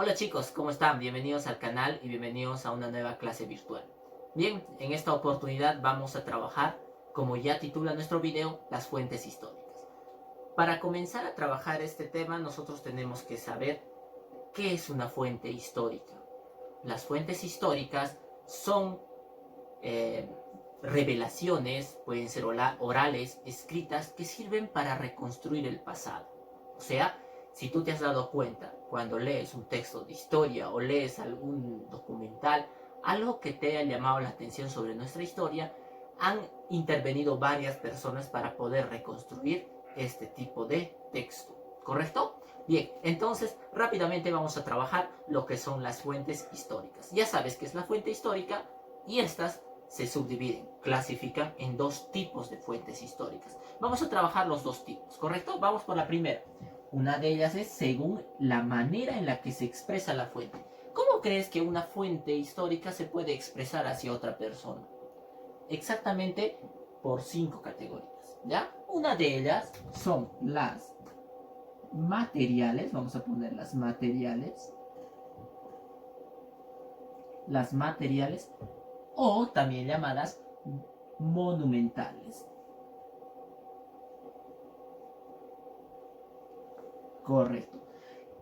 Hola chicos, ¿cómo están? Bienvenidos al canal y bienvenidos a una nueva clase virtual. Bien, en esta oportunidad vamos a trabajar, como ya titula nuestro video, las fuentes históricas. Para comenzar a trabajar este tema, nosotros tenemos que saber qué es una fuente histórica. Las fuentes históricas son eh, revelaciones, pueden ser orales, escritas, que sirven para reconstruir el pasado. O sea, si tú te has dado cuenta cuando lees un texto de historia o lees algún documental, algo que te haya llamado la atención sobre nuestra historia, han intervenido varias personas para poder reconstruir este tipo de texto. ¿Correcto? Bien, entonces rápidamente vamos a trabajar lo que son las fuentes históricas. Ya sabes qué es la fuente histórica y estas se subdividen, clasifican en dos tipos de fuentes históricas. Vamos a trabajar los dos tipos, ¿correcto? Vamos por la primera. Una de ellas es según la manera en la que se expresa la fuente. ¿Cómo crees que una fuente histórica se puede expresar hacia otra persona? Exactamente por 5 categorías, ¿ya? Una de ellas son las materiales, vamos a poner las materiales o también llamadas monumentales. Correcto.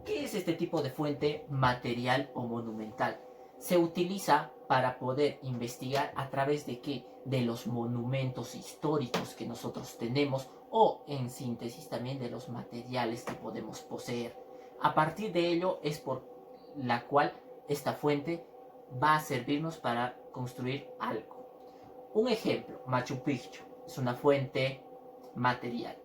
¿Qué es este tipo de fuente material o monumental? Se utiliza para poder investigar a través de qué? De los monumentos históricos que nosotros tenemos o en síntesis también de los materiales que podemos poseer. A partir de ello es por la cual esta fuente va a servirnos para construir algo. Un ejemplo, Machu Picchu es una fuente material.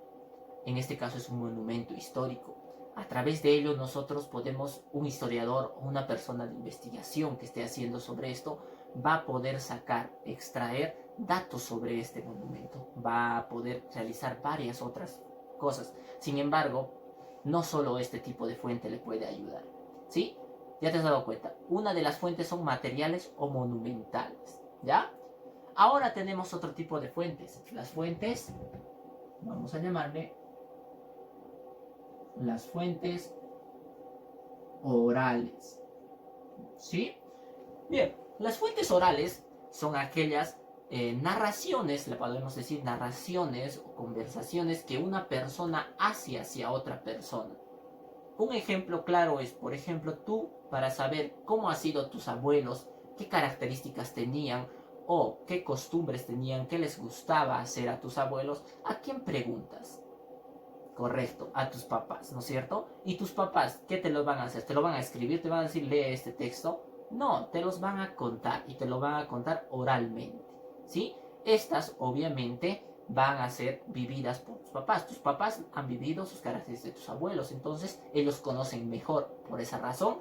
En este caso es un monumento histórico. A través de ello nosotros podemos, un historiador o una persona de investigación que esté haciendo sobre esto, va a poder sacar, extraer datos sobre este monumento. Va a poder realizar varias otras cosas. Sin embargo, no solo este tipo de fuente le puede ayudar. ¿Sí? Ya te has dado cuenta. Una de las fuentes son materiales o monumentales. ¿Ya? Ahora tenemos otro tipo de fuentes. Las fuentes, vamos a llamarle las fuentes orales. ¿Sí? Bien, las fuentes orales son aquellas narraciones, le podemos decir narraciones o conversaciones que una persona hace hacia otra persona. Un ejemplo claro es, por ejemplo, tú para saber cómo han sido tus abuelos, qué características tenían o qué costumbres tenían, qué les gustaba hacer a tus abuelos, ¿a quién preguntas? Correcto, a tus papás, ¿no es cierto? ¿Y tus papás qué te lo van a hacer? ¿Te lo van a escribir? ¿Te van a decir lee este texto? No, te los van a contar y te lo van a contar oralmente, ¿sí? Estas obviamente van a ser vividas por tus papás. Tus papás han vivido sus características de tus abuelos, entonces ellos conocen mejor. Por esa razón,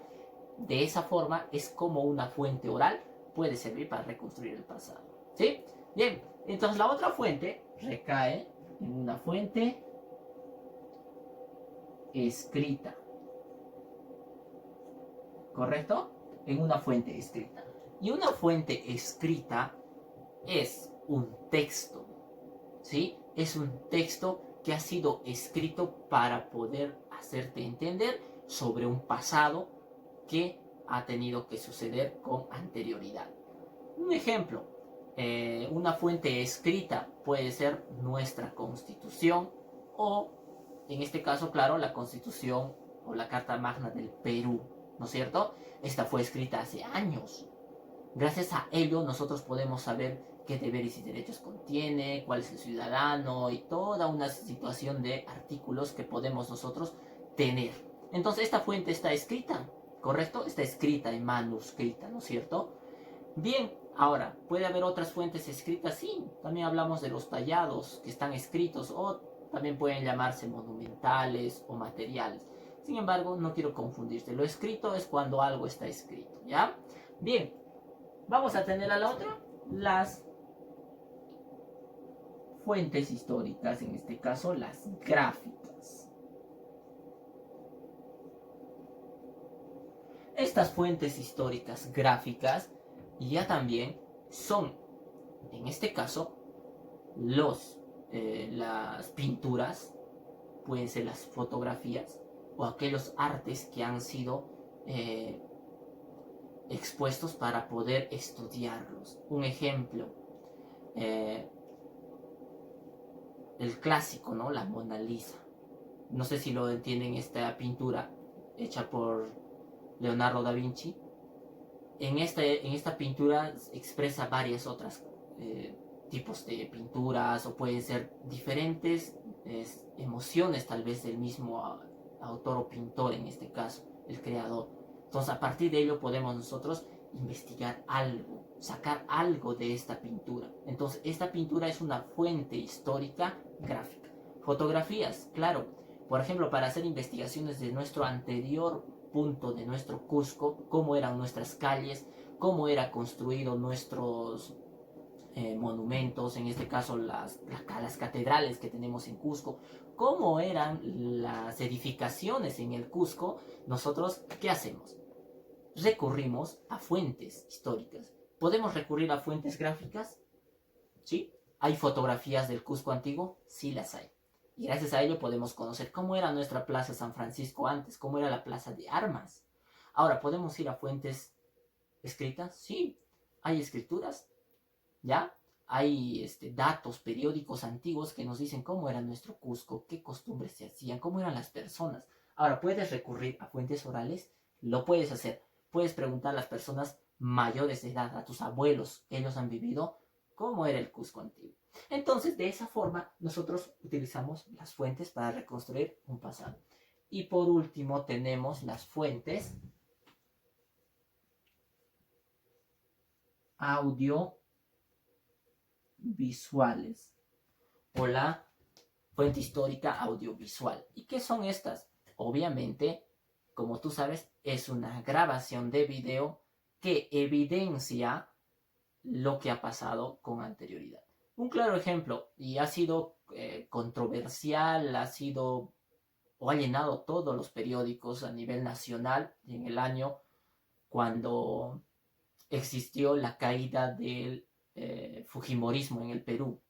de esa forma es como una fuente oral puede servir para reconstruir el pasado, ¿sí? Bien, entonces la otra fuente recae en una fuente escrita, ¿correcto? En una fuente escrita. Y una fuente escrita es un texto, ¿sí? Es un texto que ha sido escrito para poder hacerte entender sobre un pasado que ha tenido que suceder con anterioridad. Un ejemplo, una fuente escrita puede ser nuestra constitución o, en este caso, claro, la constitución o la Carta Magna del Perú, ¿no es cierto? Esta fue escrita hace años. Gracias a ello nosotros podemos saber qué deberes y derechos contiene, cuál es el ciudadano y toda una situación de artículos que podemos nosotros tener. Entonces esta fuente está escrita, ¿correcto? Está escrita en manuscrita, ¿no es cierto? Bien, ahora, ¿puede haber otras fuentes escritas? Sí, también hablamos de los tallados que están escritos o también pueden llamarse monumentales o materiales. Sin embargo, no quiero confundirte. Lo escrito es cuando algo está escrito, ¿ya? Bien, vamos a tener a la otra, las fuentes históricas, en este caso las gráficas. Estas fuentes históricas gráficas ya también son, en este caso, las pinturas, pueden ser las fotografías o aquellos artes que han sido expuestos para poder estudiarlos. Un ejemplo, el clásico, ¿no? La Mona Lisa. No sé si lo entienden, esta pintura hecha por Leonardo da Vinci. En esta pintura expresa varias otras tipos de pinturas, o pueden ser diferentes emociones tal vez del mismo autor o pintor, en este caso, el creador. Entonces, a partir de ello podemos nosotros investigar algo, sacar algo de esta pintura. Entonces, esta pintura es una fuente histórica gráfica. Fotografías, claro. Por ejemplo, para hacer investigaciones de nuestro anterior punto, de nuestro Cusco, cómo eran nuestras calles, cómo era construido nuestros monumentos, en este caso las catedrales que tenemos en Cusco, cómo eran las edificaciones en el Cusco. Nosotros, ¿qué hacemos? Recurrimos a fuentes históricas. ¿Podemos recurrir a fuentes gráficas? Sí. ¿Hay fotografías del Cusco antiguo? Sí, las hay. Y gracias a ello podemos conocer cómo era nuestra Plaza San Francisco antes, cómo era la Plaza de Armas. Ahora, ¿podemos ir a fuentes escritas? Sí. ¿Hay escrituras? ¿Ya? Hay datos periódicos antiguos que nos dicen cómo era nuestro Cusco, qué costumbres se hacían, cómo eran las personas. Ahora, ¿puedes recurrir a fuentes orales? Lo puedes hacer. Puedes preguntar a las personas mayores de edad, a tus abuelos, ellos han vivido cómo era el Cusco antiguo. Entonces, de esa forma, nosotros utilizamos las fuentes para reconstruir un pasado. Y por último, tenemos las fuentes audiovisuales o la fuente histórica audiovisual. ¿Y qué son estas? Obviamente, como tú sabes, es una grabación de video que evidencia lo que ha pasado con anterioridad. Un claro ejemplo, y ha sido controversial, ha sido o ha llenado todos los periódicos a nivel nacional en el año cuando existió la caída del Fujimorismo en el Perú,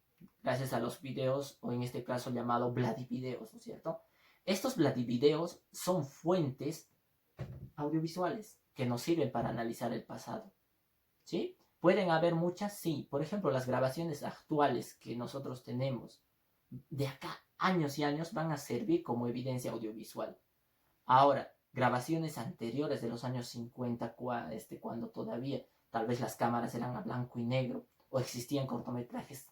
gracias a los videos, o en este caso llamado Vladivideos, ¿no es cierto? Estos Vladivideos son fuentes audiovisuales que nos sirven para analizar el pasado, ¿sí? ¿Pueden haber muchas? Sí. Por ejemplo, las grabaciones actuales que nosotros tenemos de acá años y años van a servir como evidencia audiovisual. Ahora, grabaciones anteriores de los años 50, cuando todavía tal vez las cámaras eran a blanco y negro o existían cortometrajes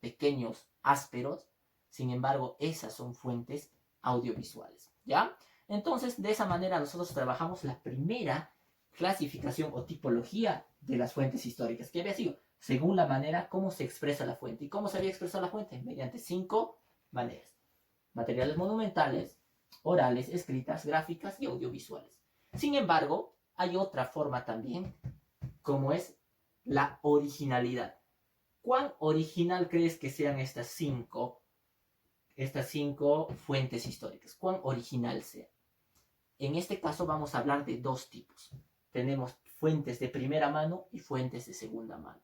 pequeños, ásperos, sin embargo, esas son fuentes audiovisuales, ¿ya? Entonces, de esa manera nosotros trabajamos la primera clasificación o tipología de las fuentes históricas, que había sido según la manera cómo se expresa la fuente. ¿Y cómo se había expresado la fuente? Mediante 5 maneras: materiales monumentales, orales, escritas, gráficas y audiovisuales. Sin embargo, hay otra forma también, como es la originalidad. ¿Cuán original crees que sean estas cinco fuentes históricas? ¿Cuán original sea? En este caso vamos a hablar de dos tipos. Tenemos fuentes de primera mano y fuentes de segunda mano.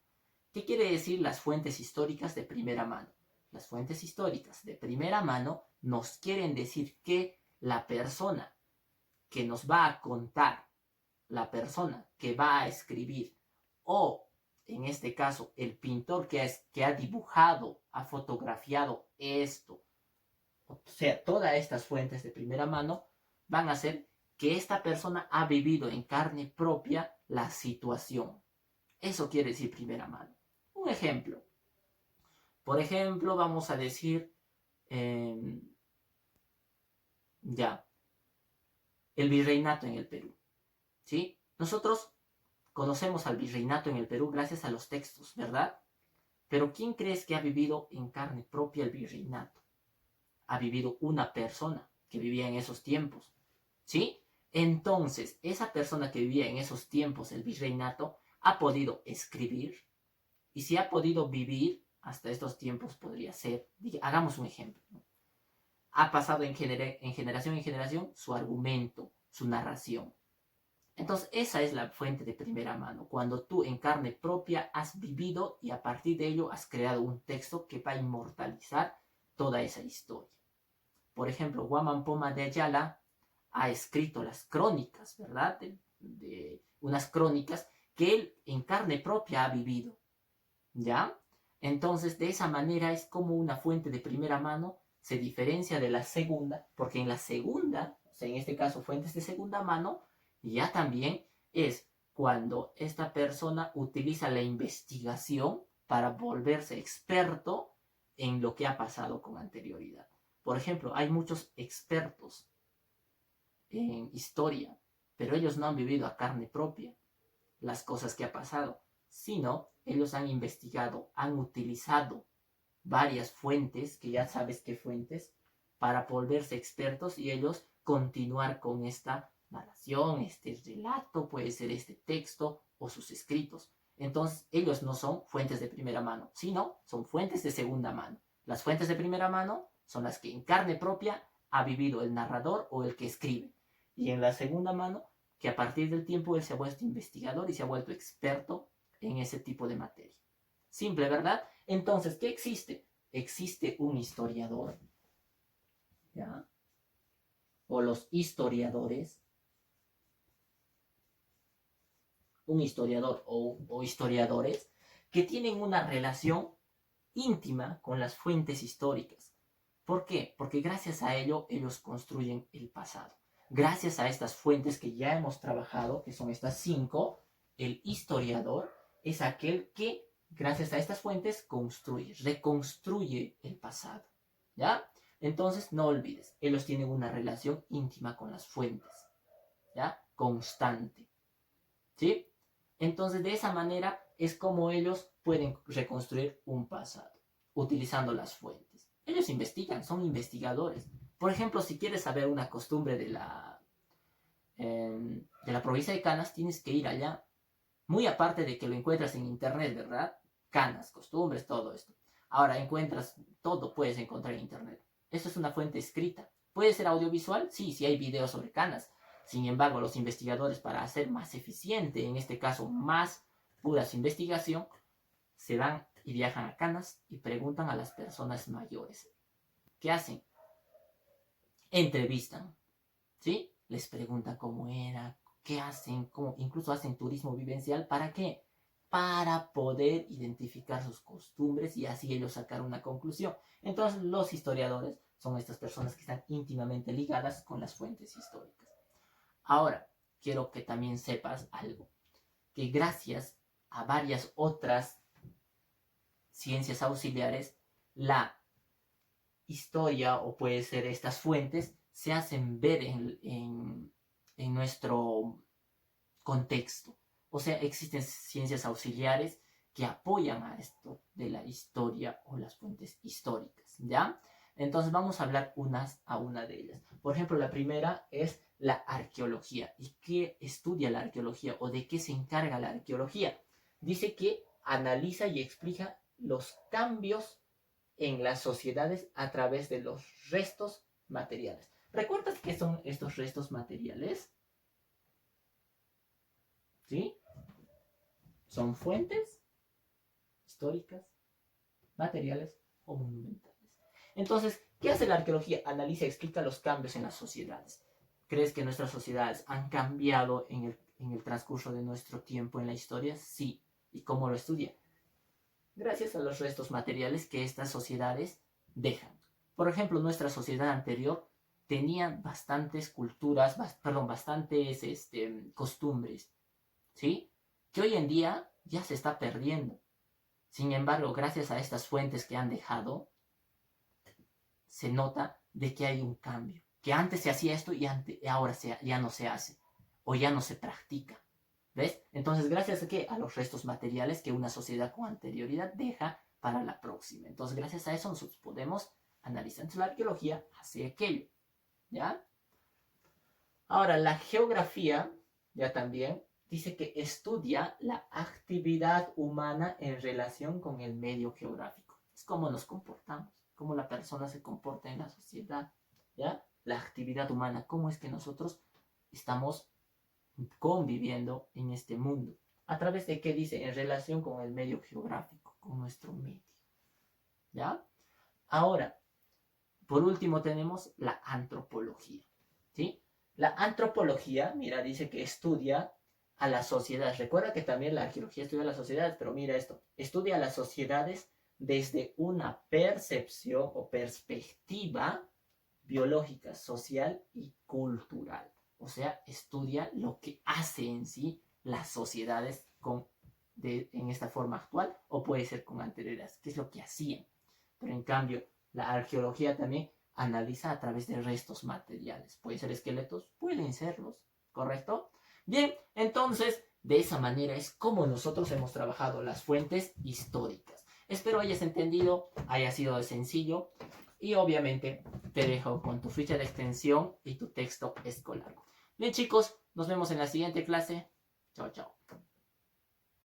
¿Qué quiere decir las fuentes históricas de primera mano? Las fuentes históricas de primera mano nos quieren decir que la persona que nos va a contar, la persona que va a escribir, o en este caso el pintor que ha dibujado, ha fotografiado esto, o sea, todas estas fuentes de primera mano van a hacer que esta persona ha vivido en carne propia la situación. Eso quiere decir primera mano. Un ejemplo. Por ejemplo, vamos a decir, ya, el virreinato en el Perú. ¿Sí? Nosotros conocemos al virreinato en el Perú gracias a los textos, ¿verdad? Pero ¿quién crees que ha vivido en carne propia el virreinato? Ha vivido una persona que vivía en esos tiempos, ¿sí? Entonces, esa persona que vivía en esos tiempos, el virreinato, ha podido escribir, y si ha podido vivir hasta estos tiempos, podría ser, hagamos un ejemplo, ¿no? Ha pasado en generación en generación su argumento, su narración. Entonces, esa es la fuente de primera mano, cuando tú en carne propia has vivido y a partir de ello has creado un texto que va a inmortalizar toda esa historia. Por ejemplo, Huaman Poma de Ayala ha escrito las crónicas, ¿verdad? De unas crónicas que él en carne propia ha vivido, ¿ya? Entonces, de esa manera es como una fuente de primera mano se diferencia de la segunda, porque en la segunda, o sea, en este caso fuentes de segunda mano, ya también es cuando esta persona utiliza la investigación para volverse experto en lo que ha pasado con anterioridad. Por ejemplo, hay muchos expertos en historia, pero ellos no han vivido a carne propia las cosas que ha pasado, sino ellos han investigado, han utilizado varias fuentes, que ya sabes qué fuentes, para volverse expertos y ellos continuar con esta narración, este relato, puede ser este texto o sus escritos. Entonces, ellos no son fuentes de primera mano, sino son fuentes de segunda mano. Las fuentes de primera mano son las que en carne propia ha vivido el narrador o el que escribe. Y en la segunda mano, que a partir del tiempo él se ha vuelto investigador y se ha vuelto experto en ese tipo de materia. Simple, ¿verdad? Entonces, ¿qué existe? Existe un historiador, ¿ya? O los historiadores, un historiador o historiadores que tienen una relación íntima con las fuentes históricas. ¿Por qué? Porque gracias a ello ellos construyen el pasado. Gracias a estas fuentes que ya hemos trabajado, que son estas 5, el historiador es aquel que, gracias a estas fuentes, construye, reconstruye el pasado. ¿Ya? Entonces, no olvides, ellos tienen una relación íntima con las fuentes. ¿Ya? Constante. ¿Sí? Entonces, de esa manera es como ellos pueden reconstruir un pasado, utilizando las fuentes. Ellos investigan, son investigadores. Por ejemplo, si quieres saber una costumbre de la provincia de Canas, tienes que ir allá. Muy aparte de que lo encuentras en internet, ¿verdad? Canas, costumbres, todo esto. Ahora encuentras, todo puedes encontrar en internet. Esto es una fuente escrita. ¿Puede ser audiovisual? Sí, sí hay videos sobre Canas. Sin embargo, los investigadores, para hacer más eficiente, en este caso más pura su investigación, se van y viajan a Canas y preguntan a las personas mayores. ¿Qué hacen? Entrevistan, ¿sí? Les preguntan cómo era, qué hacen, cómo, incluso hacen turismo vivencial. ¿Para qué? Para poder identificar sus costumbres y así ellos sacar una conclusión. Entonces, los historiadores son estas personas que están íntimamente ligadas con las fuentes históricas. Ahora, quiero que también sepas algo, que gracias a varias otras ciencias auxiliares, la historia o puede ser estas fuentes se hacen ver en nuestro contexto. O sea, existen ciencias auxiliares que apoyan a esto de la historia o las fuentes históricas, ¿ya? Entonces vamos a hablar unas a una de ellas. Por ejemplo, la primera es la arqueología. ¿Y qué estudia la arqueología o de qué se encarga la arqueología? Dice que analiza y explica los cambios en las sociedades a través de los restos materiales. ¿Recuerdas qué son estos restos materiales? ¿Sí? Son fuentes históricas, materiales o monumentales. Entonces, ¿qué hace la arqueología? Analiza y explica los cambios en las sociedades. ¿Crees que nuestras sociedades han cambiado en el transcurso de nuestro tiempo en la historia? Sí. ¿Y cómo lo estudia? Gracias a los restos materiales que estas sociedades dejan. Por ejemplo, nuestra sociedad anterior tenía bastantes culturas, bastantes costumbres, ¿sí? Que hoy en día ya se está perdiendo. Sin embargo, gracias a estas fuentes que han dejado, se nota de que hay un cambio. Que antes se hacía esto y ahora ya no se hace o ya no se practica. ¿Ves? Entonces, gracias a qué? A los restos materiales que una sociedad con anterioridad deja para la próxima. Entonces, gracias a eso nosotros podemos analizar. Entonces, la arqueología hace aquello. ¿Ya? Ahora, la geografía, ya también, dice que estudia la actividad humana en relación con el medio geográfico. Es cómo nos comportamos, cómo la persona se comporta en la sociedad. ¿Ya? La actividad humana, cómo es que nosotros estamos conviviendo en este mundo. ¿A través de qué dice? En relación con el medio geográfico, con nuestro medio. ¿Ya? Ahora, por último tenemos la antropología. ¿Sí? La antropología, mira, dice que estudia a las sociedades. Recuerda que también la arqueología estudia a las sociedades, pero mira esto, estudia a las sociedades desde una percepción o perspectiva biológica, social y cultural. O sea, estudia lo que hace en sí las sociedades en esta forma actual o puede ser con anterioridades, qué es lo que hacían. Pero en cambio, la arqueología también analiza a través de restos materiales. Pueden ser esqueletos, pueden serlos, ¿correcto? Bien, entonces, de esa manera es como nosotros hemos trabajado las fuentes históricas. Espero hayas entendido, haya sido sencillo y obviamente te dejo con tu ficha de extensión y tu texto escolar. Bien chicos, nos vemos en la siguiente clase. Chao, chao.